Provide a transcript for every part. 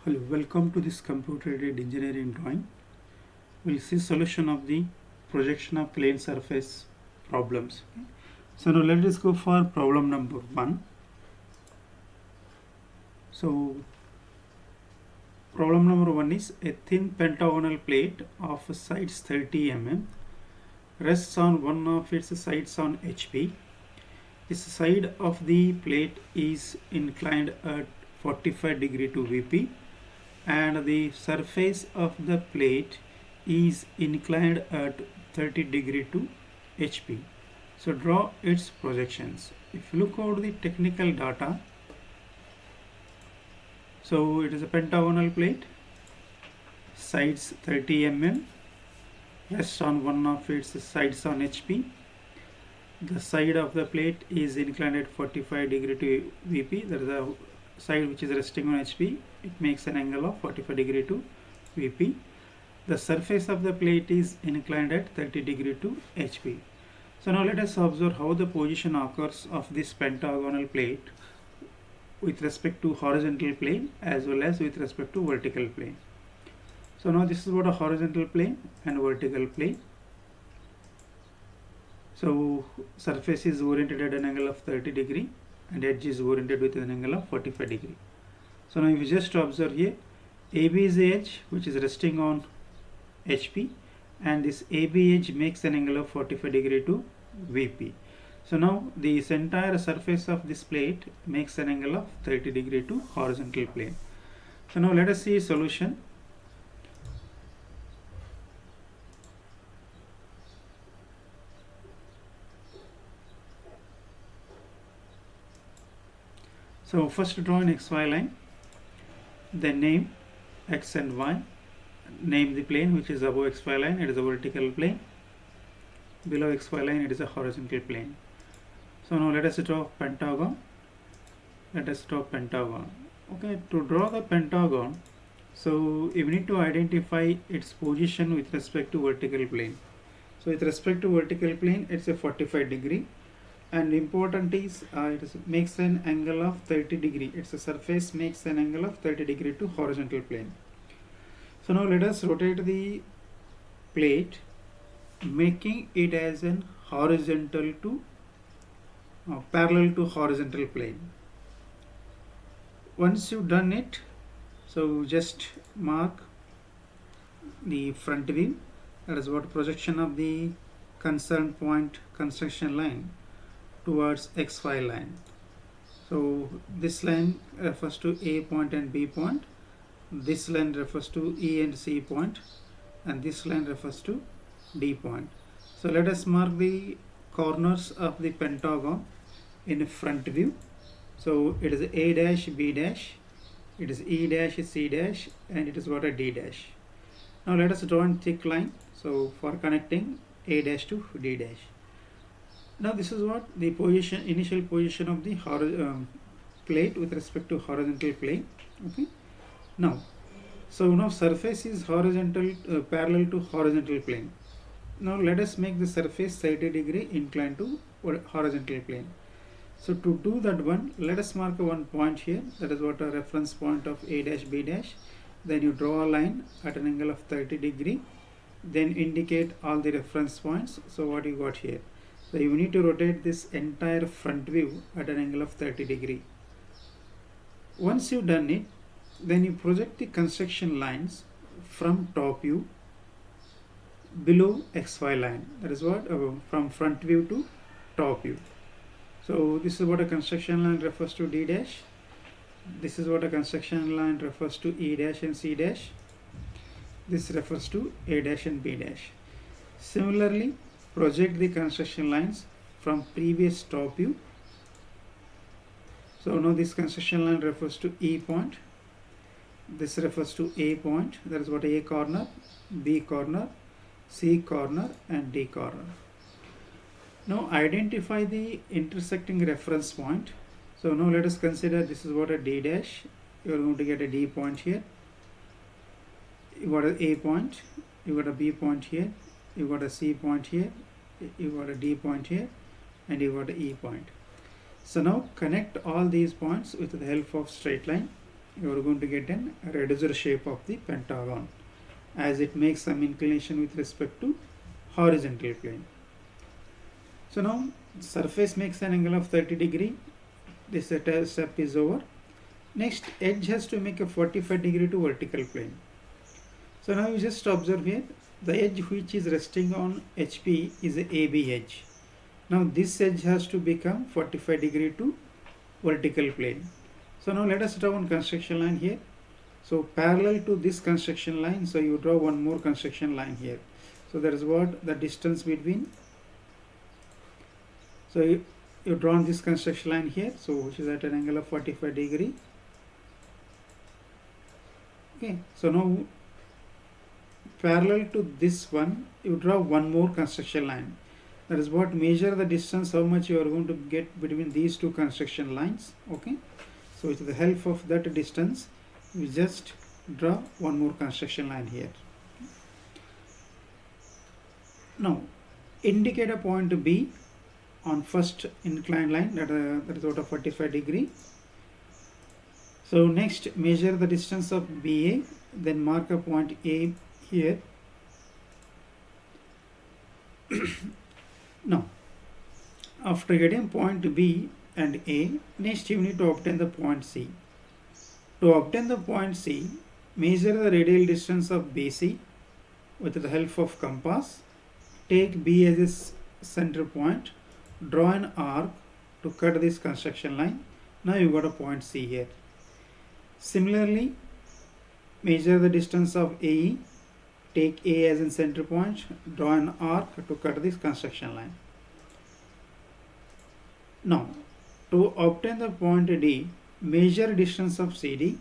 Hello, welcome to this computer-aided engineering drawing. We'll see solution of the projection of plane surface problems. So now let us go for problem number 1. So problem number 1 is a thin pentagonal plate of sides 30 mm rests on one of its sides on HP. This side of the plate is inclined at 45 degree to VP and the surface of the plate is inclined at 30 degree to HP. So draw its projections. If you look at the technical data, so it is a pentagonal plate, sides 30 mm, rests on one of its sides on HP. The side of the plate is inclined at 45 degree to VP. That is the side which is resting on HP. It makes an angle of 45 degree to VP. The surface of the plate is inclined at 30 degree to HP. So now let us observe how the position occurs of this pentagonal plate with respect to horizontal plane as well as with respect to vertical plane. So now this is what a horizontal plane and vertical plane. So surface is oriented at an angle of 30 degree and edge is oriented with an angle of 45 degree. So now if you just observe here, AB is the edge which is resting on HP and this AB edge makes an angle of 45 degree to VP. So now this entire surface of this plate makes an angle of 30 degree to horizontal plane. So now let us see solution. So first draw an XY line, then name X and Y, name the plane which is above XY line, it is a vertical plane, below XY line it is a horizontal plane. So now let us draw pentagon. Okay, to draw the pentagon, so you need to identify its position with respect to vertical plane. So with respect to vertical plane, it's a 45 degree. And important is it makes an angle of 30 degree. Its surface makes an angle of 30 degree to horizontal plane. So now let us rotate the plate, making it as an horizontal to parallel to horizontal plane. Once you've done it, so just mark the front view. That is what projection of the concerned point construction line towards XY line. So this line refers to A point and B point. This line refers to E and C point, and this line refers to D point. So let us mark the corners of the pentagon in front view. So it is A dash, B dash, it is E dash, C dash, and it is what a D dash. Now let us draw a thick line. So for connecting A dash to D dash. Now this is what the initial position of the plate with respect to horizontal plane. Okay. Now surface is horizontal parallel to horizontal plane. Now let us make the surface 30 degree inclined to horizontal plane. So to do that one, let us mark one point here. That is what a reference point of A dash, B dash. Then you draw a line at an angle of 30 degree. Then indicate all the reference points. So what you got here? So you need to rotate this entire front view at an angle of 30 degree. Once you've done it, then you project the construction lines from top view below XY line. That is what from front view to top view. So this is what a construction line refers to D dash. This is what a construction line refers to E dash and C dash. This refers to A dash and B dash. Similarly, project the construction lines from previous top view. So now this construction line refers to E point. This refers to A point. That is what A corner, B corner, C corner, and D corner. Now identify the intersecting reference point. So now let us consider this is what a D dash. You are going to get a D point here. You got a A point. You got a B point here. You got a C point here. You got a D point here, and you got a E point. So now connect all these points with the help of straight line. you are going to get an reduced shape of the pentagon, as it makes some inclination with respect to horizontal plane. So now surface makes an angle of 30 degree. This step is over. Next, edge has to make a 45 degree to vertical plane. So now you just observe here, the edge which is resting on HP is a AB edge. Now this edge has to become 45 degree to vertical plane. So now let us draw one construction line here. So parallel to this construction line, so you draw one more construction line here. So that is what the distance between. So you drawn this construction line here, so which is at an angle of 45 degree. Okay, so now parallel to this one, you draw one more construction line. That is what measure the distance, how much you are going to get between these two construction lines. Okay, so with the help of that distance, we just draw one more construction line here. Now indicate a point B on first inclined line, that is what of 45 degree. So next measure the distance of BA, then mark a point A here. Now after getting point B and A, next you need to obtain the point C. To obtain the point C, measure the radial distance of BC with the help of compass. Take B as a center point, draw an arc to cut this construction line. Now you got a point C here. Similarly, measure the distance of AE, take A as a center point, draw an arc to cut this construction line. Now to obtain the point D, measure distance of CD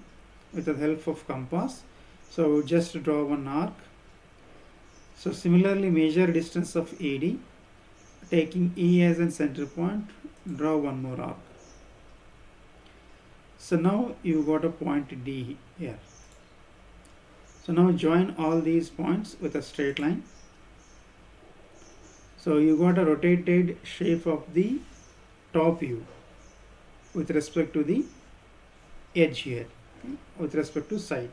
with the help of compass. So just draw one arc. So similarly measure distance of AD, taking E as a center point, draw one more arc. So now you got a point D here. So now join all these points with a straight line. So you got a rotated shape of the top view with respect to the edge here, okay, with respect to side.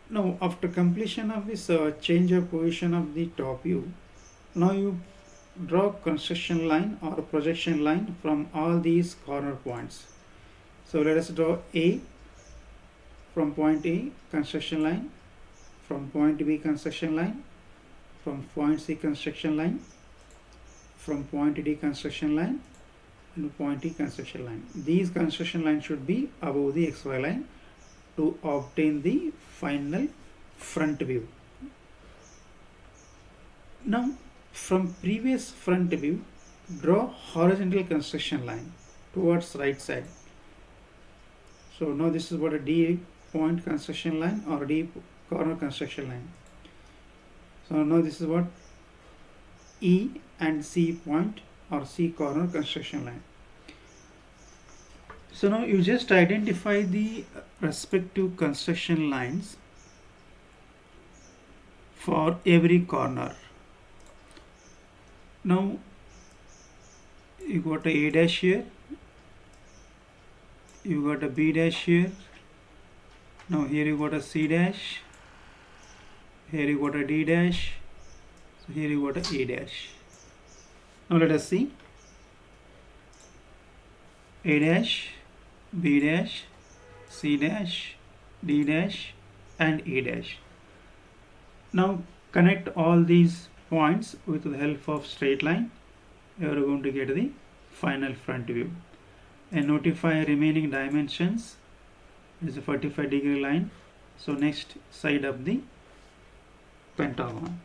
Now after completion of this change of position of the top view, now you draw construction line or projection line from all these corner points. So let us draw A, from point A construction line, from point B construction line, from point C construction line, from point D construction line, and point E construction line. These construction lines should be above the XY line to obtain the final front view. Now from previous front view, draw horizontal construction line towards right side. So now this is what a D point construction line or D corner construction line. So now this is what E and C point or C corner construction line. So now you just identify the respective construction lines for every corner. Now you got a dash here, you got a B dash here, now here you got a C dash, here you got a D dash, so here you got a A dash. Now let us see A dash, B dash, C dash, D dash and E dash. Now connect all these points with the help of straight line. You are going to get the final front view. And notify remaining dimensions is a 45 degree line. So next side of the pentagon.